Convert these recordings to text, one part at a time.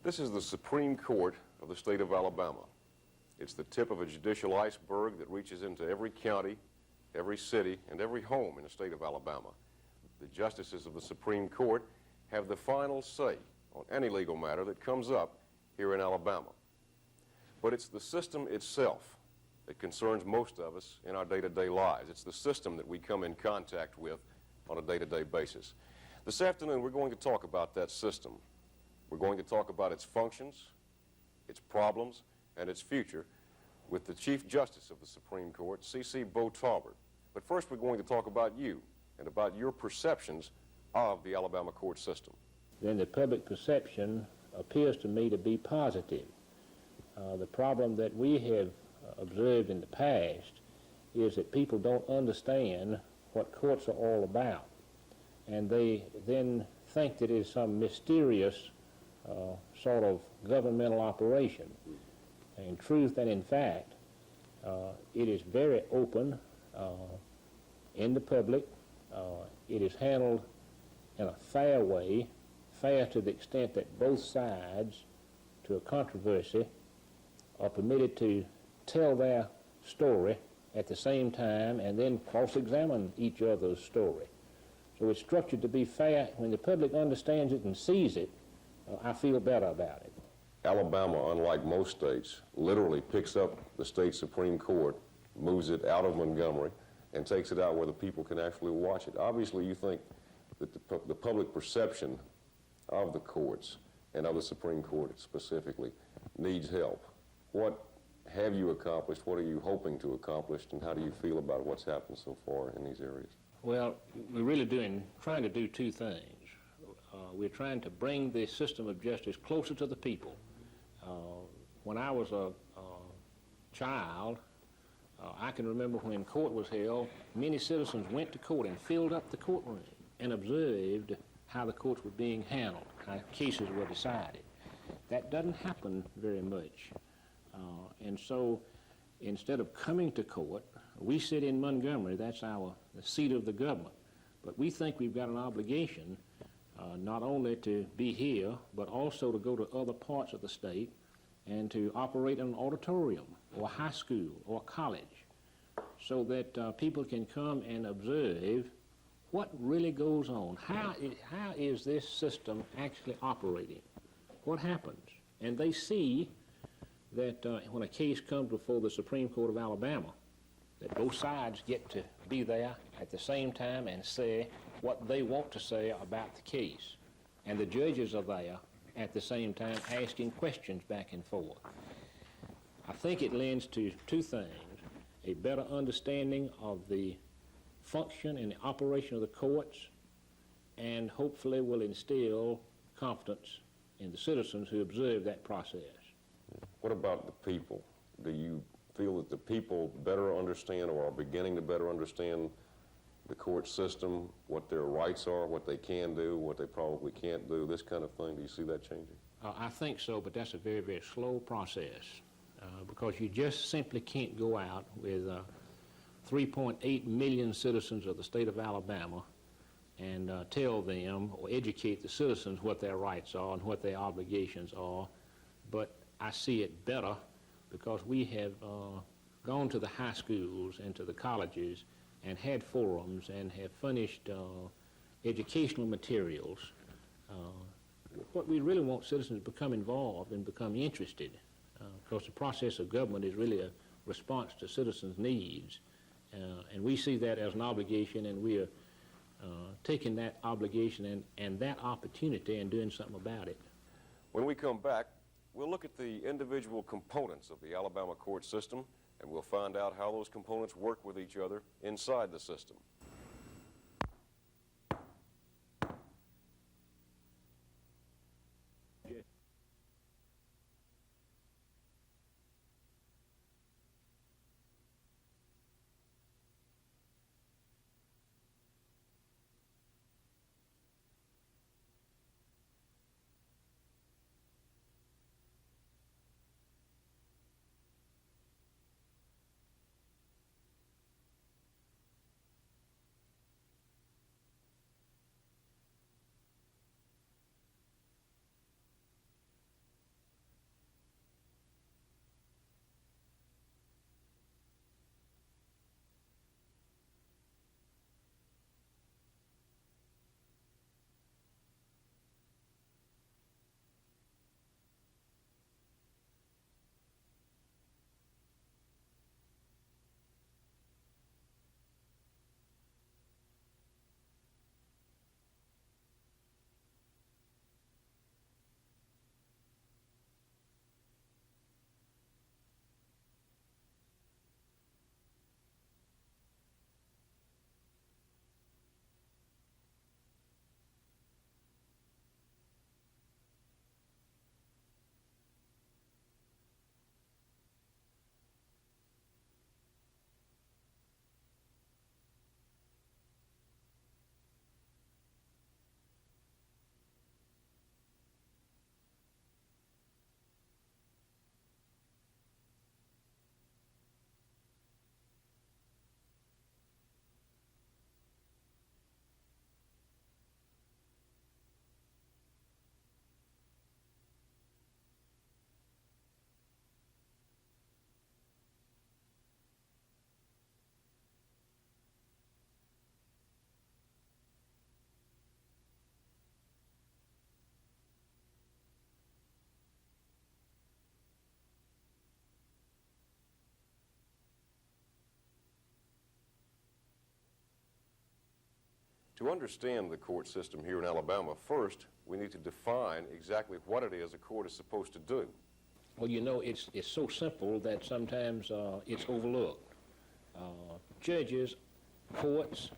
This is the Supreme Court of the state of Alabama. It's the tip of a judicial iceberg that reaches into every county, every city, and every home in the state of Alabama. The justices of the Supreme Court have the final say on any legal matter that comes up here in Alabama. But it's the system itself that concerns most of us in our day-to-day lives. It's the system that we come in contact with on a day-to-day basis. This afternoon, we're going to talk about that system. We're going to talk about its functions, its problems, and its future with the Chief Justice of the Supreme Court, C.C. Bo Talbert. But first, we're going to talk about you and about your perceptions of the Alabama court system. Then the public perception appears to me to be positive. The problem that we have observed in the past is that people don't understand what courts are all about, and they then think that it is some mysterious sort of governmental operation. In truth and in fact, it is very open in the public. It is handled in a fair way, fair to the extent that both sides to a controversy are permitted to tell their story at the same time and then cross-examine each other's story. So it's structured to be fair. When the public understands it and sees it, I feel better about it. Alabama, unlike most states, literally picks up the state Supreme Court, moves it out of Montgomery, and takes it out where the people can actually watch it. Obviously, you think that the public perception of the courts and of the Supreme Court specifically needs help. What have you accomplished? What are you hoping to accomplish? And how do you feel about what's happened so far in these areas? Well, we're really trying to do two things. We're trying to bring the system of justice closer to the people. When I was a child, I can remember when court was held, many citizens went to court and filled up the courtroom and observed how the courts were being handled, how cases were decided. That doesn't happen very much. And so instead of coming to court, we sit in Montgomery, that's the seat of the government. But we think we've got an obligation not only to be here, but also to go to other parts of the state and to operate in an auditorium or a high school or college so that people can come and observe what really goes on. How is this system actually operating? What happens? And they see that when a case comes before the Supreme Court of Alabama, that both sides get to be there at the same time and say what they want to say about the case. And the judges are there at the same time asking questions back and forth. I think it lends to two things: a better understanding of the function and the operation of the courts, and hopefully will instill confidence in the citizens who observe that process. What about the people? Do you feel that the people better understand or are beginning to better understand the court system, what their rights are, what they can do, what they probably can't do, this kind of thing? Do you see that changing? I think so, but that's a very, very slow process because you just simply can't go out with 3.8 million citizens of the state of Alabama and tell them or educate the citizens what their rights are and what their obligations are. But I see it better because we have gone to the high schools and to the colleges and had forums and have furnished educational materials. What we really want citizens to become involved and become interested, because the process of government is really a response to citizens' needs. And we see that as an obligation, and we are taking that obligation and that opportunity and doing something about it. When we come back, we'll look at the individual components of the Alabama court system, and we'll find out how those components work with each other inside the system. To understand the court system here in Alabama, first, we need to define exactly what it is a court is supposed to do. Well, you know, it's so simple that sometimes it's overlooked. Judges, courts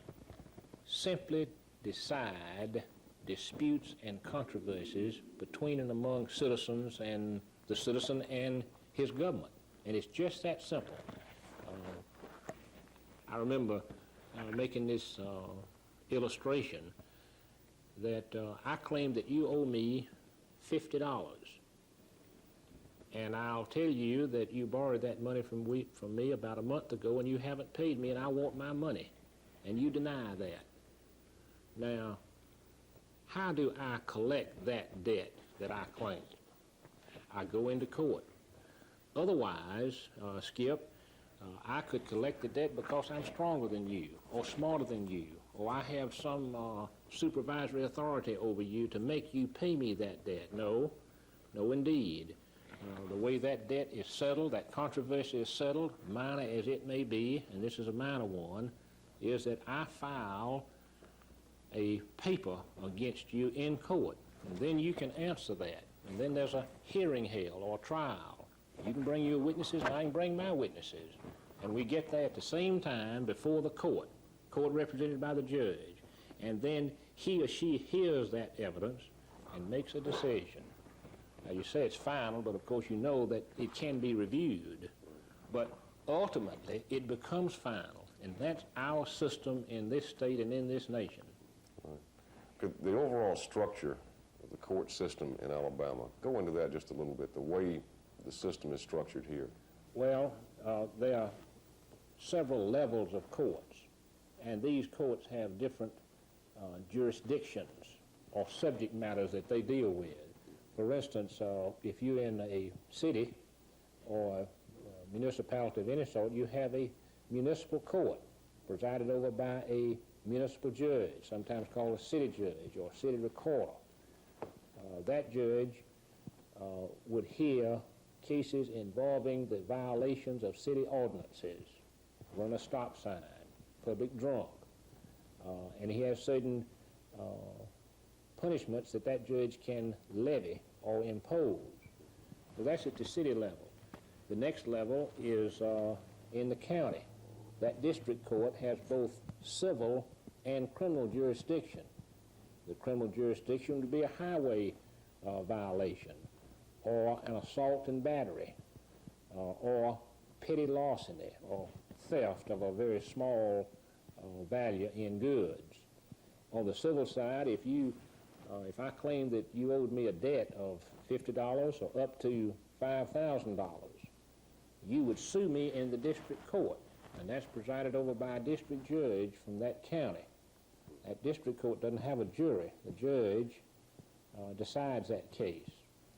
simply decide disputes and controversies between and among citizens and the citizen and his government. And it's just that simple. I remember making this illustration that I claim that you owe me $50. And I'll tell you that you borrowed that money from me about a month ago and you haven't paid me and I want my money. And you deny that. Now, how do I collect that debt that I claim? I go into court. Otherwise, Skip, I could collect the debt because I'm stronger than you, or smarter than you, or I have some supervisory authority over you to make you pay me that debt. No, no indeed. The way that debt is settled, that controversy is settled, minor as it may be, and this is a minor one, is that I file a paper against you in court, and then you can answer that, and then there's a hearing held or trial. You can bring your witnesses, and I can bring my witnesses, and we get there at the same time before the court represented by the judge, and then he or she hears that evidence and makes a decision. Now, you say it's final, but of course you know that it can be reviewed, but ultimately it becomes final, and that's our system in this state and in this nation. The overall structure of the court system in Alabama, go into that just a little bit, the way the system is structured here. Well, there are several levels of courts, and these courts have different jurisdictions or subject matters that they deal with. For instance, if you're in a city or a municipality of any sort, you have a municipal court presided over by a municipal judge, sometimes called a city judge or city recorder. That judge would hear cases involving the violations of city ordinances, run a stop sign, public drunk, and he has certain punishments that judge can levy or impose. So that's at the city level. The next level is in the county. That district court has both civil and criminal jurisdiction. The criminal jurisdiction would be a highway violation, or an assault and battery, or petty larceny, or theft of a very small value in goods. On the civil side, if I claim that you owed me a debt of $50 or up to $5,000, you would sue me in the district court, and that's presided over by a district judge from that county. That district court doesn't have a jury. The judge decides that case.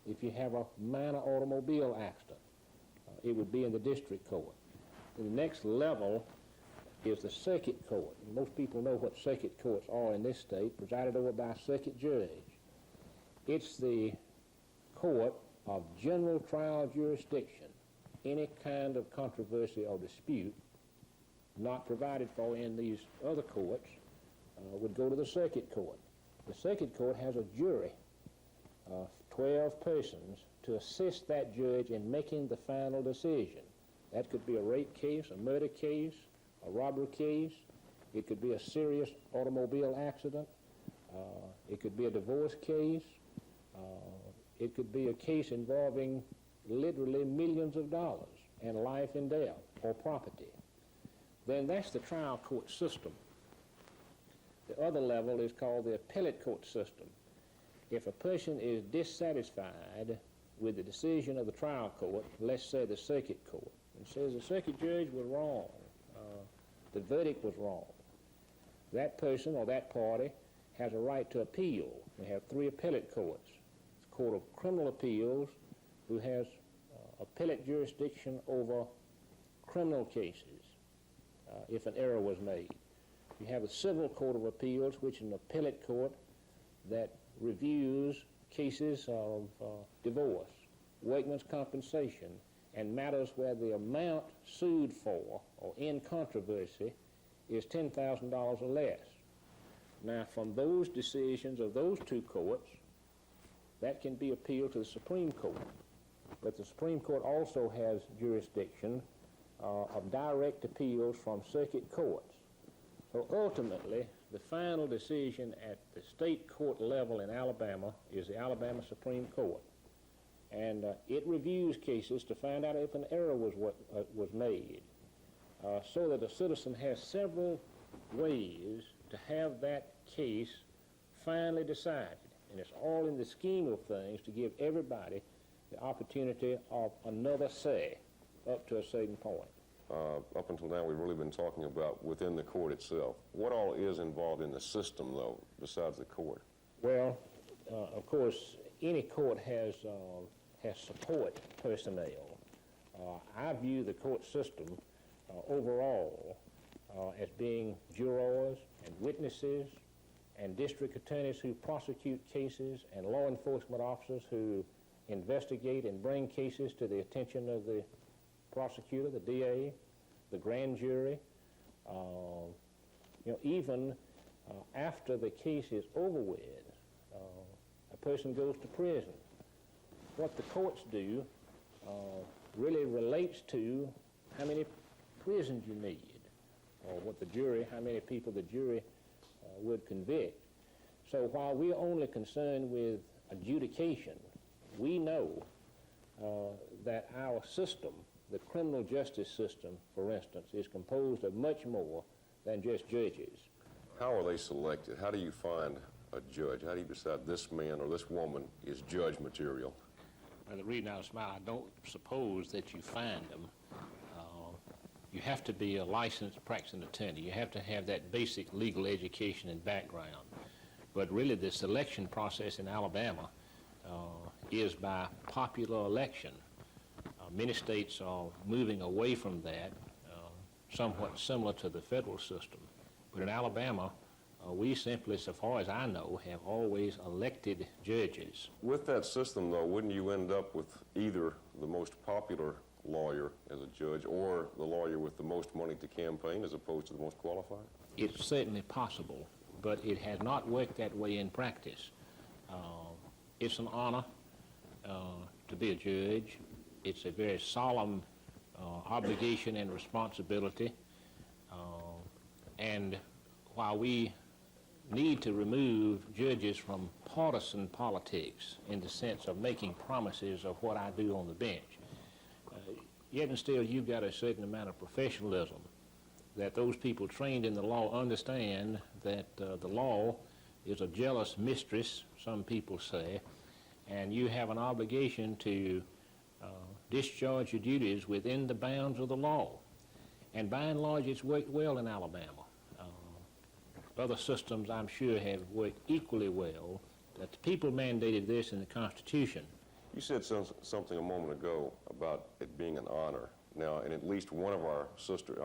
If you have a minor automobile accident, it would be in the district court. The next level is the circuit court. And most people know what circuit courts are in this state, presided over by a circuit judge. It's the court of general trial jurisdiction. Any kind of controversy or dispute not provided for in these other courts would go to the circuit court. The circuit court has a jury of 12 persons to assist that judge in making the final decision. That could be a rape case, a murder case, a robbery case. It could be a serious automobile accident. It could be a divorce case. It could be a case involving literally millions of dollars and life and death or property. Then that's the trial court system. The other level is called the appellate court system. If a person is dissatisfied with the decision of the trial court, let's say the circuit court, and says the circuit judge was wrong, the verdict was wrong, that person or that party has a right to appeal. We have 3 appellate courts. The Court of Criminal Appeals, who has appellate jurisdiction over criminal cases if an error was made. You have the Civil Court of Appeals, which is an appellate court that reviews cases of divorce, workman's compensation, and matters where the amount sued for or in controversy is $10,000 or less. Now, from those decisions of those two courts, that can be appealed to the Supreme Court. But the Supreme Court also has jurisdiction of direct appeals from circuit courts. So ultimately, the final decision at the state court level in Alabama is the Alabama Supreme Court. And it reviews cases to find out if an error was made, so that a citizen has several ways to have that case finally decided. And it's all in the scheme of things to give everybody the opportunity of another say up to a certain point. Up until now, we've really been talking about within the court itself. What all is involved in the system, though, besides the court? Well, of course, any court has support personnel. I view the court system overall as being jurors and witnesses and district attorneys who prosecute cases and law enforcement officers who investigate and bring cases to the attention of the prosecutor, the DA, the grand jury. Even after the case is over with, a person goes to prison. What the courts do really relates to how many prisons you need, or how many people the jury would convict. So while we're only concerned with adjudication, we know that our system, the criminal justice system, for instance, is composed of much more than just judges. How are they selected? How do you find a judge? How do you decide this man or this woman is judge material? Well, the reason I smile, I don't suppose that you find them. You have to be a licensed practicing attorney. You have to have that basic legal education and background. But really the selection process in Alabama is by popular election. Many states are moving away from that, somewhat similar to the federal system. But in Alabama, we simply, so far as I know, have always elected judges. With that system, though, wouldn't you end up with either the most popular lawyer as a judge or the lawyer with the most money to campaign as opposed to the most qualified? It's certainly possible, but it has not worked that way in practice. It's an honor to be a judge. It's a very solemn obligation and responsibility. And while we need to remove judges from partisan politics in the sense of making promises of what I do on the bench, yet and still you've got a certain amount of professionalism that those people trained in the law understand that the law is a jealous mistress, some people say, and you have an obligation to discharge your duties within the bounds of the law. And by and large, it's worked well in Alabama. Other systems, I'm sure, have worked equally well, that the people mandated this in the Constitution. You said something a moment ago about it being an honor. Now, in at least one of our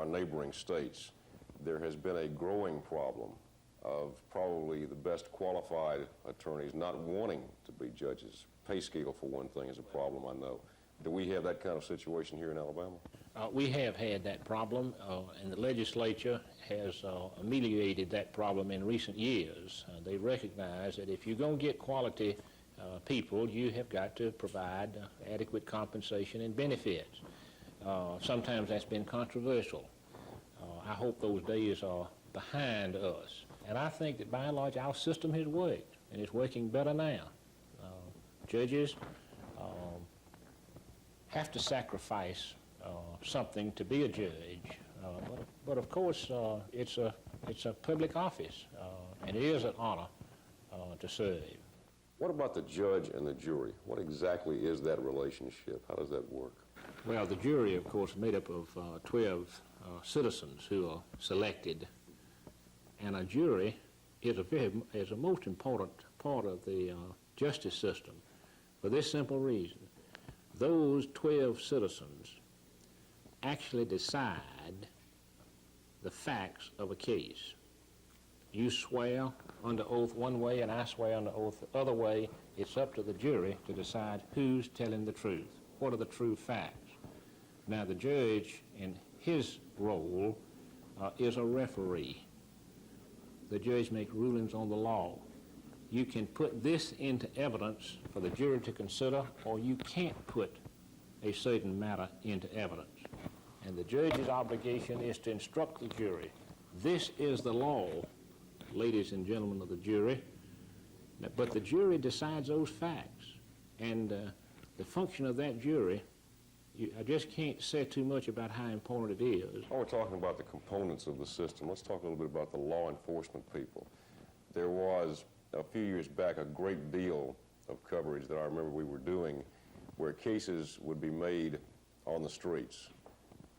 neighboring states, there has been a growing problem of probably the best qualified attorneys not wanting to be judges. Pay scale, for one thing, is a problem, I know. Do we have that kind of situation here in Alabama? We have had that problem, and the legislature has ameliorated that problem in recent years. They recognize that if you're going to get quality people, you have got to provide adequate compensation and benefits. Sometimes that's been controversial. I hope those days are behind us. And I think that by and large our system has worked, and it's working better now. Judges have to sacrifice something to be a judge, but of course it's a public office, and it is an honor to serve. What about the judge and the jury? What exactly is that relationship? How does that work? Well, the jury, of course, is made up of 12 citizens who are selected, and a jury is a most important part of the justice system for this simple reason. Those 12 citizens actually decide the facts of a case. You swear under oath one way and I swear under oath the other way. It's up to the jury to decide who's telling the truth. What are the true facts? Now the judge in his role is a referee. the judge make rulings on the law. You can put this into evidence for the jury to consider, or you can't put a certain matter into evidence. And the judge's obligation is to instruct the jury. This is the law, ladies and gentlemen of the jury. But the jury decides those facts. And the function of that jury, I just can't say too much about how important it is. While we're talking about the components of the system, let's talk a little bit about the law enforcement people. There was, a few years back, a great deal of coverage that I remember we were doing where cases would be made on the streets.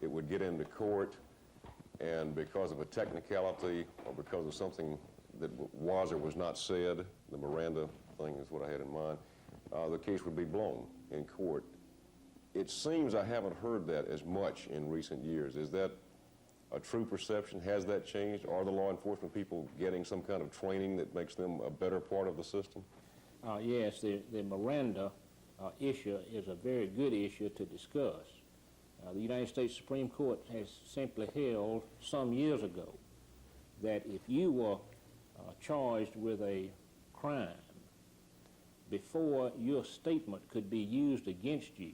It would get into court, and because of a technicality or because of something that was or was not said, the Miranda thing is what I had in mind, the case would be blown in court. It seems I haven't heard that as much in recent years. Is that a true perception? Has that changed? Are the law enforcement people getting some kind of training that makes them a better part of the system? Yes, the Miranda issue is a very good issue to discuss. The United States Supreme Court has simply held some years ago that if you were charged with a crime, before your statement could be used against you,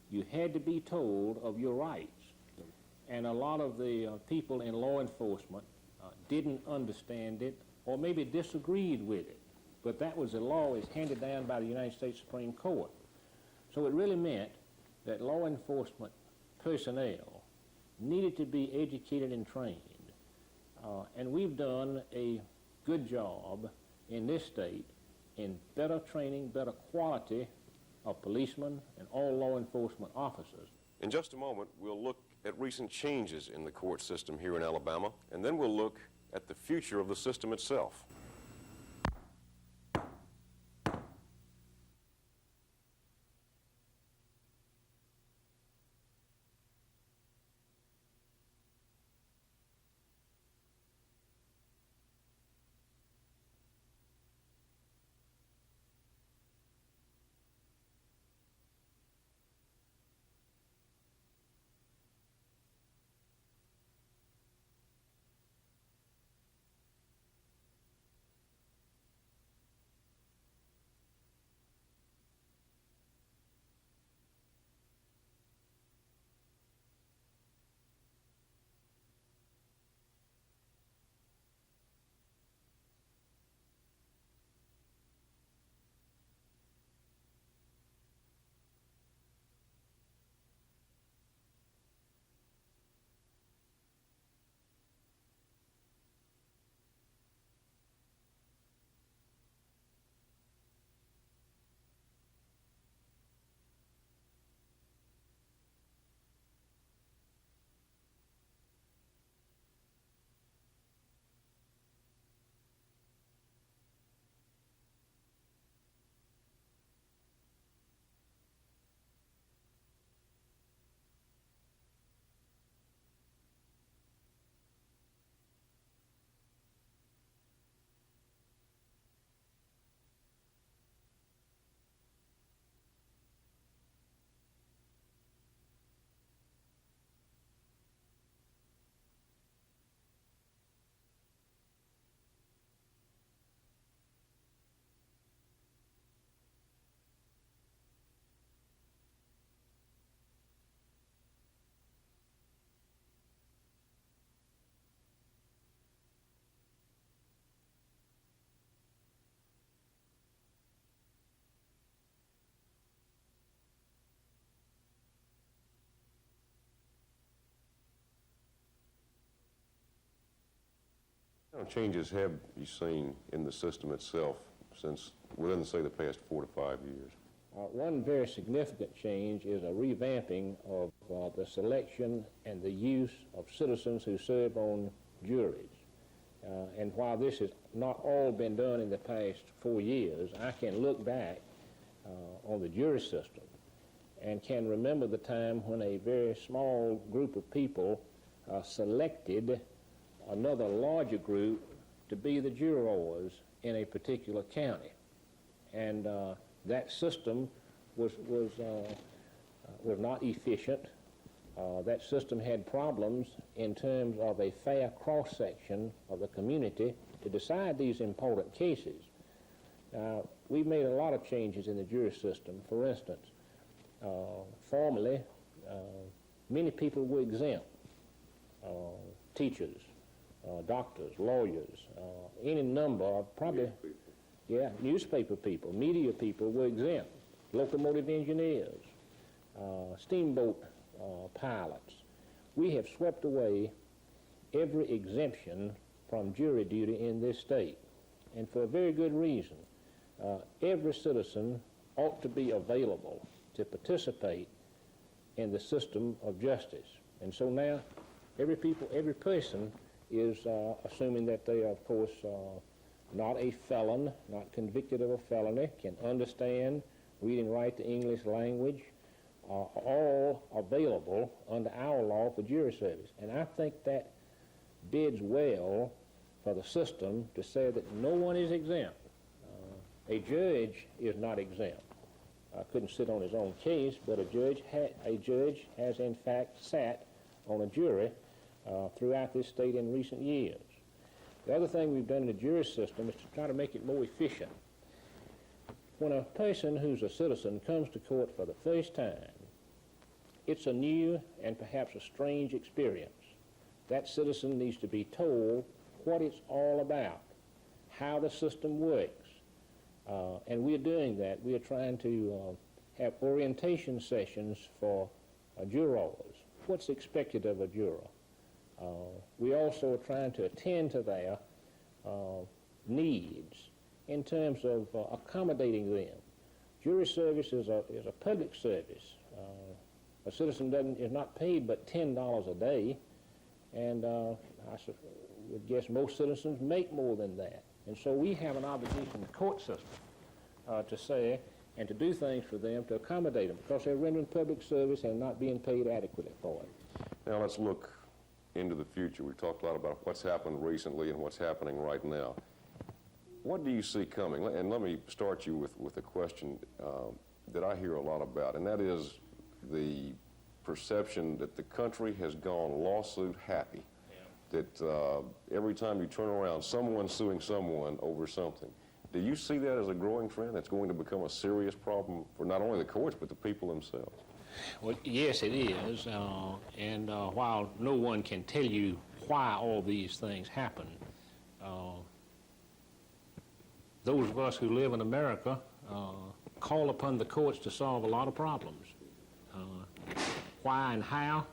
you had to be told of your rights. And a lot of the people in law enforcement didn't understand it or maybe disagreed with it. But that was the law as handed down by the United States Supreme Court. So it really meant that law enforcement personnel needed to be educated and trained. And we've done a good job in this state in better training, better quality of policemen and all law enforcement officers. In just a moment, we'll look at recent changes in the court system here in Alabama, and then we'll look at the future of the system itself. What changes have you seen in the system itself since, within, say, the past 4 to 5 years? One very significant change is a revamping of the selection and the use of citizens who serve on juries. And while this has not all been done in the past 4 years, I can look back on the jury system and can remember the time when a very small group of people selected another larger group to be the jurors in a particular county. And that system was not efficient. That system had problems in terms of a fair cross-section of the community to decide these important cases. We've made a lot of changes in the jury system. For instance, formerly, many people were exempt. Teachers, doctors, lawyers, any number of probably, newspaper people, media people were exempt. Locomotive engineers, steamboat pilots. We have swept away every exemption from jury duty in this state, and for a very good reason. Every citizen ought to be available to participate in the system of justice. And so now every person is assuming that they are, of course, not a felon, not convicted of a felony, can understand, read and write the English language, are all available under our law for jury service. And I think that bids well for the system to say that no one is exempt. A judge is not exempt. Couldn't sit on his own case, but a judge has in fact sat on a jury throughout this state in recent years. The other thing we've done in the jury system is to try to make it more efficient. When a person who's a citizen comes to court for the first time, it's a new and perhaps a strange experience. That citizen needs to be told what it's all about, how the system works. And we're doing that. We are trying to have orientation sessions for jurors. What's expected of a juror? We also are trying to attend to their needs in terms of accommodating them. Jury service is a public service. A citizen is not paid but $10 a day, and I would guess most citizens make more than that. And so we have an obligation in the court system to say and to do things for them to accommodate them because they're rendering public service and not being paid adequately for it. Now let's look into the future. We talked a lot about what's happened recently and what's happening right now. What do you see coming? And let me start you with a question that I hear a lot about, and that is the perception that the country has gone lawsuit happy. That every time you turn around, someone's suing someone over something. Do you see that as a growing trend that's going to become a serious problem for not only the courts, but the people themselves? Well, yes, it is. And while no one can tell you why all these things happen, those of us who live in America call upon the courts to solve a lot of problems. Why and how?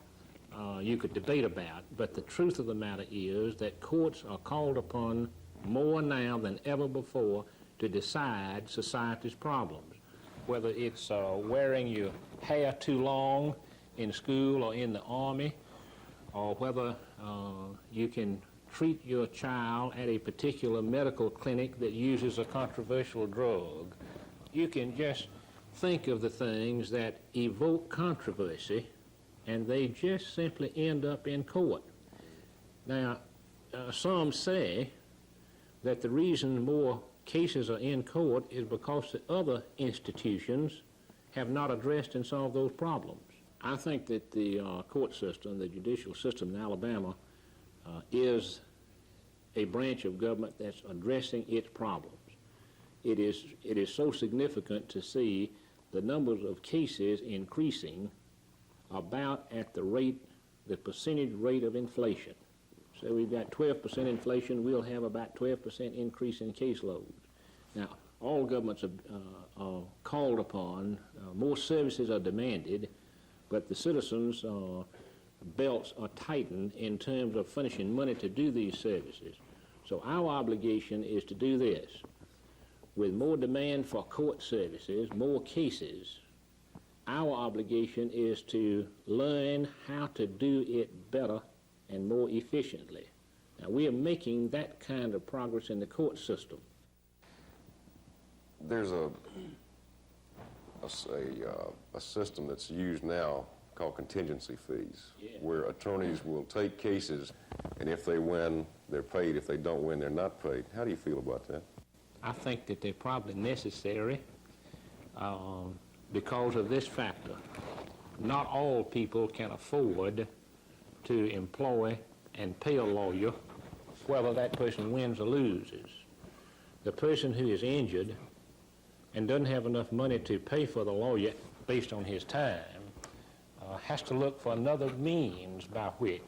You could debate about, but the truth of the matter is that courts are called upon more now than ever before to decide society's problems, whether it's wearing your hair too long in school or in the Army, or whether you can treat your child at a particular medical clinic that uses a controversial drug. You can just think of the things that evoke controversy, and they just simply end up in court. Now, some say that the reason more cases are in court is because the other institutions have not addressed and solved those problems. I think that the court system, the judicial system in Alabama, is a branch of government that's addressing its problems. It is so significant to see the numbers of cases increasing about at the percentage rate of inflation. So we've got 12% inflation, we'll have about 12% increase in caseloads. Now, all governments are called upon, more services are demanded, but the citizens' belts are tightened in terms of furnishing money to do these services. So our obligation is to do this. With more demand for court services, more cases, our obligation is to learn how to do it better and more efficiently. Now, we are making that kind of progress in the court system. There's a system that's used now called contingency fees, where attorneys will take cases, and if they win, they're paid. If they don't win, they're not paid. How do you feel about that? I think that they're probably necessary because of this factor. Not all people can afford to employ and pay a lawyer whether that person wins or loses. The person who is injured and doesn't have enough money to pay for the lawyer based on his time has to look for another means by which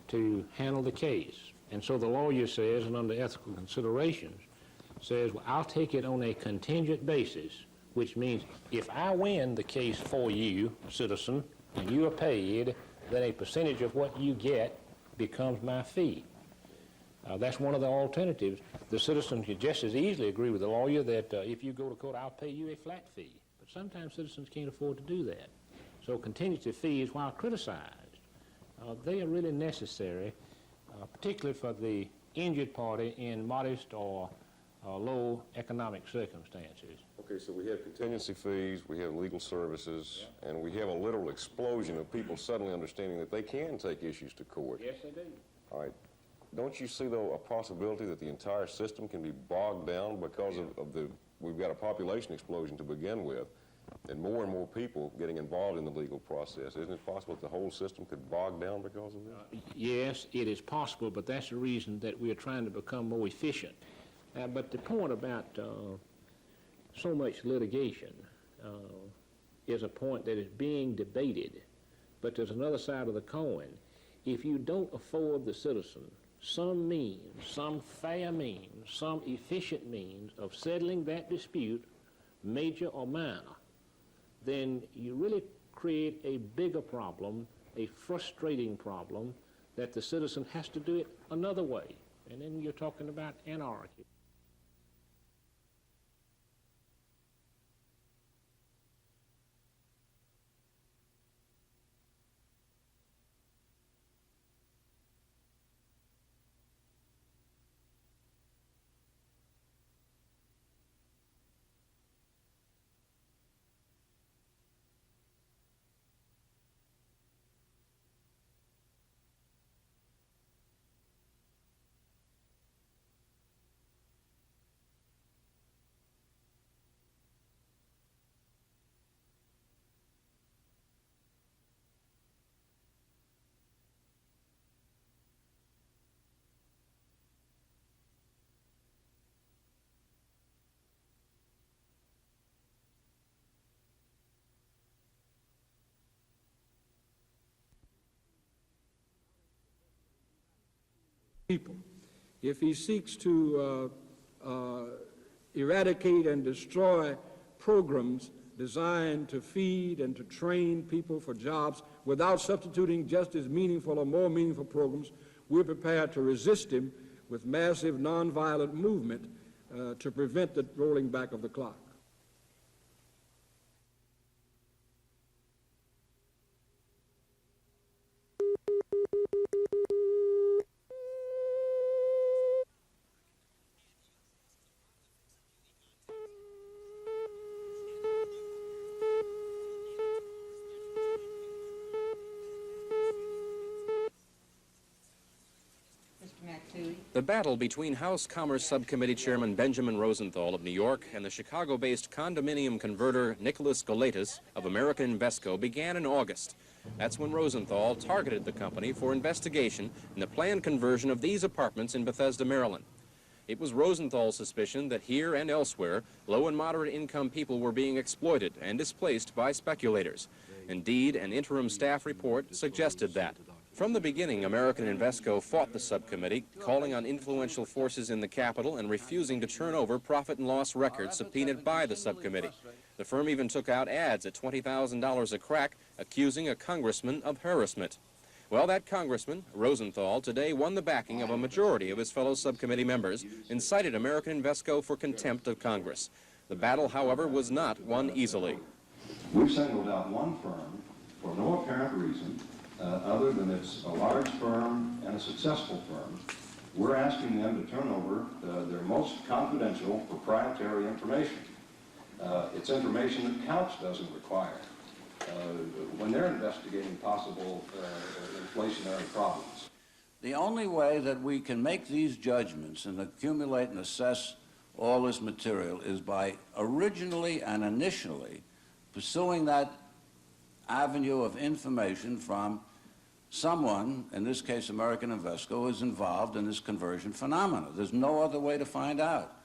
to handle the case. And so the lawyer says, and under ethical considerations, says, well, I'll take it on a contingent basis, which means if I win the case for you, citizen, and you are paid, then a percentage of what you get becomes my fee. That's one of the alternatives. The citizen could just as easily agree with the lawyer that if you go to court, I'll pay you a flat fee. But sometimes citizens can't afford to do that. So contingency fees, while criticized, they are really necessary, particularly for the injured party in modest or low economic circumstances. Okay, so we have contingency fees, we have legal services, and we have a literal explosion of people suddenly understanding that they can take issues to court. Yes, they do. All right. Don't you see, though, a possibility that the entire system can be bogged down because we've got a population explosion to begin with, and more people getting involved in the legal process? Isn't it possible that the whole system could bog down because of this? Yes, it is possible, but that's the reason that we are trying to become more efficient. But the point about so much litigation is a point that is being debated. But there's another side of the coin. If you don't afford the citizen some means, some fair means, some efficient means of settling that dispute, major or minor, then you really create a bigger problem, a frustrating problem, that the citizen has to do it another way. And then you're talking about anarchy. People. If he seeks to eradicate and destroy programs designed to feed and to train people for jobs without substituting just as meaningful or more meaningful programs, we're prepared to resist him with massive nonviolent movement to prevent the rolling back of the clock. The battle between House Commerce Subcommittee Chairman Benjamin Rosenthal of New York and the Chicago-based condominium converter Nicholas Golatis of American Invesco began in August. That's when Rosenthal targeted the company for investigation in the planned conversion of these apartments in Bethesda, Maryland. It was Rosenthal's suspicion that here and elsewhere, low and moderate income people were being exploited and displaced by speculators. Indeed, an interim staff report suggested that. From the beginning, American Invesco fought the subcommittee, calling on influential forces in the Capitol and refusing to turn over profit and loss records subpoenaed by the subcommittee. The firm even took out ads at $20,000 a crack, accusing a congressman of harassment. Well, that congressman, Rosenthal, today won the backing of a majority of his fellow subcommittee members and cited American Invesco for contempt of Congress. The battle, however, was not won easily. We've singled out one firm for no apparent reason, other than it's a large firm and a successful firm. We're asking them to turn over their most confidential proprietary information. It's information that Couch doesn't require when they're investigating possible inflationary problems. The only way that we can make these judgments and accumulate and assess all this material is by originally and initially pursuing that avenue of information from someone, in this case American Invesco, is involved in this conversion phenomena. There's no other way to find out.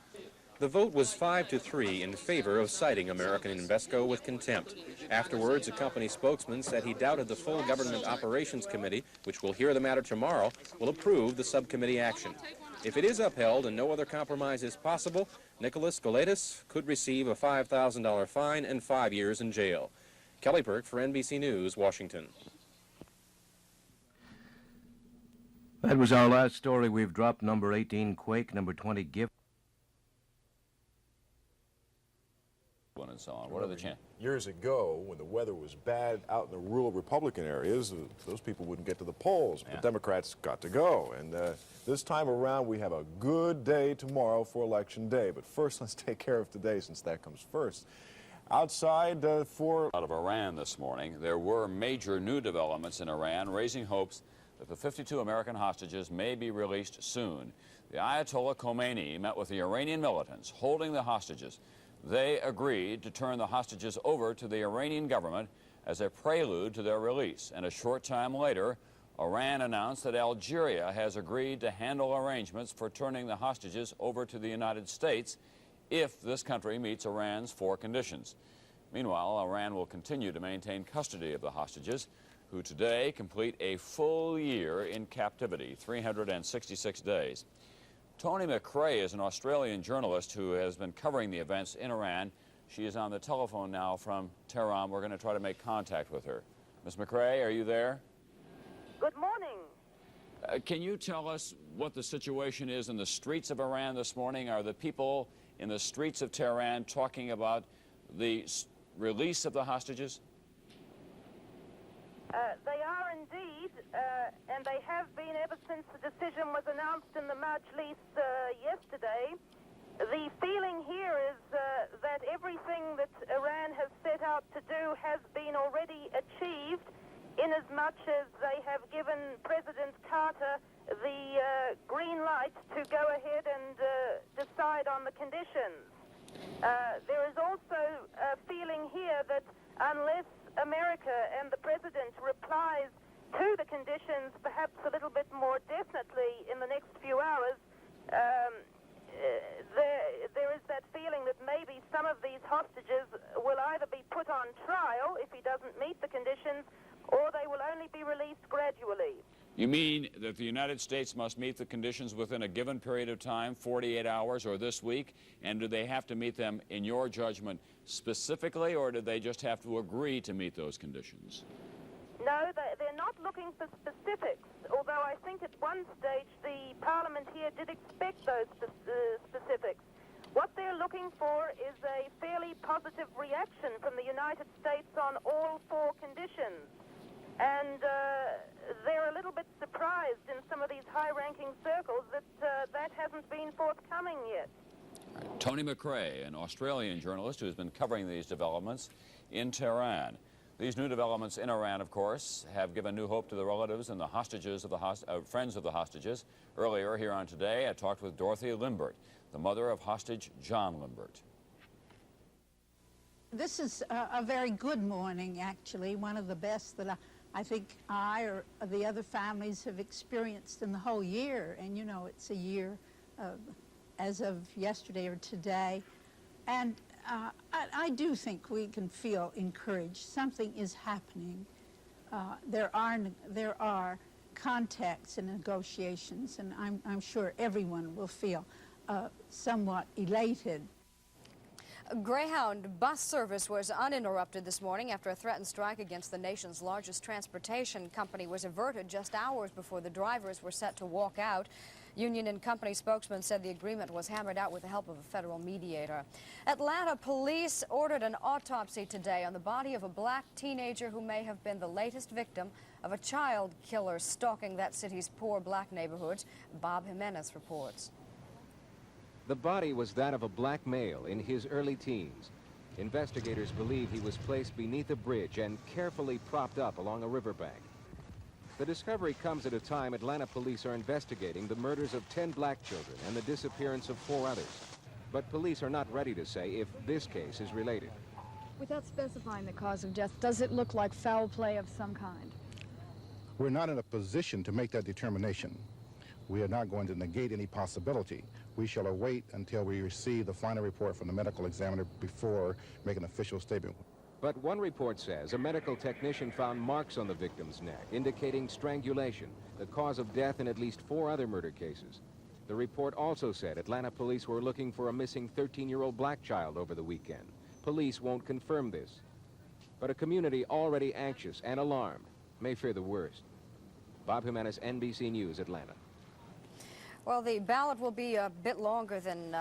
The vote was 5-3 in favor of citing American Invesco with contempt. Afterwards, a company spokesman said he doubted the full Government Operations Committee, which will hear the matter tomorrow, will approve the subcommittee action. If it is upheld and no other compromise is possible, Nicholas Goletis could receive a $5,000 fine and 5 years in jail. Kelly Burke for NBC News, Washington. That was our last story. We've dropped number 18, Quake, number 20, Gift. And so on. What are the chances? Years ago, when the weather was bad out in the rural Republican areas, those people wouldn't get to the polls, but Democrats got to go. And this time around, we have a good day tomorrow for Election Day. But first, let's take care of today, since that comes first. Outside for... Out of Iran this morning, there were major new developments in Iran, raising hopes that the 52 American hostages may be released soon. The Ayatollah Khomeini met with the Iranian militants holding the hostages. They agreed to turn the hostages over to the Iranian government as a prelude to their release. And a short time later, Iran announced that Algeria has agreed to handle arrangements for turning the hostages over to the United States if this country meets Iran's 4 conditions. Meanwhile, Iran will continue to maintain custody of the hostages, who today complete a full year in captivity, 366 days. Tony McRae is an Australian journalist who has been covering the events in Iran. She is on the telephone now from Tehran. We're going to try to make contact with her. Ms. McRae, are you there? Good morning. Can you tell us what the situation is in the streets of Iran this morning? Are the people in the streets of Tehran talking about the release of the hostages? They are indeed, and they have been ever since the decision was announced in the Majlis yesterday. The feeling here is that everything that Iran has set out to do has been already achieved, in as much as they have given President Carter the green light to go ahead and decide on the conditions. There is also a feeling here that unless America and the President replies to the conditions perhaps a little bit more definitely in the next few hours, there is that feeling that maybe some of these hostages will either be put on trial if he doesn't meet the conditions, or they will only be released gradually. You mean that the United States must meet the conditions within a given period of time, 48 hours or this week, and do they have to meet them, in your judgment, specifically, or do they just have to agree to meet those conditions? No, they're not looking for specifics, although I think at one stage the Parliament here did expect those specifics. What they're looking for is a fairly positive reaction from the United States on all 4 conditions. And they're a little bit surprised in some of these high-ranking circles that that hasn't been forthcoming yet. Tony McRae, an Australian journalist who has been covering these developments in Tehran. These new developments in Iran, of course, have given new hope to the relatives and the hostages of the friends of the hostages. Earlier here on Today, I talked with Dorothy Limbert, the mother of hostage John Limbert. This is a very good morning, actually, one of the best that I think I or the other families have experienced in the whole year. And, you know, it's a year as of yesterday or today. And I do think we can feel encouraged. Something is happening. There are contacts and negotiations, and I'm sure everyone will feel somewhat elated. Greyhound bus service was uninterrupted this morning after a threatened strike against the nation's largest transportation company was averted just hours before the drivers were set to walk out. Union and company spokesman said the agreement was hammered out with the help of a federal mediator. Atlanta police ordered an autopsy today on the body of a black teenager who may have been the latest victim of a child killer stalking that city's poor black neighborhoods. Bob Jimenez reports. The body was that of a black male in his early teens. Investigators believe he was placed beneath a bridge and carefully propped up along a riverbank. The discovery comes at a time Atlanta police are investigating the murders of 10 black children and the disappearance of 4 others. But police are not ready to say if this case is related. Without specifying the cause of death, does it look like foul play of some kind? We're not in a position to make that determination. We are not going to negate any possibility. We shall await until we receive the final report from the medical examiner before making an official statement. But one report says a medical technician found marks on the victim's neck, indicating strangulation, the cause of death in at least 4 other murder cases. The report also said Atlanta police were looking for a missing 13-year-old black child over the weekend. Police won't confirm this. But a community already anxious and alarmed may fear the worst. Bob Jimenez, NBC News, Atlanta. Well, the ballot will be a bit longer than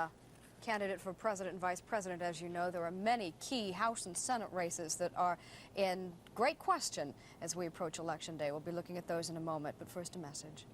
candidate for president and vice president. As you know, there are many key House and Senate races that are in great question as we approach Election Day. We'll be looking at those in a moment, but first a message.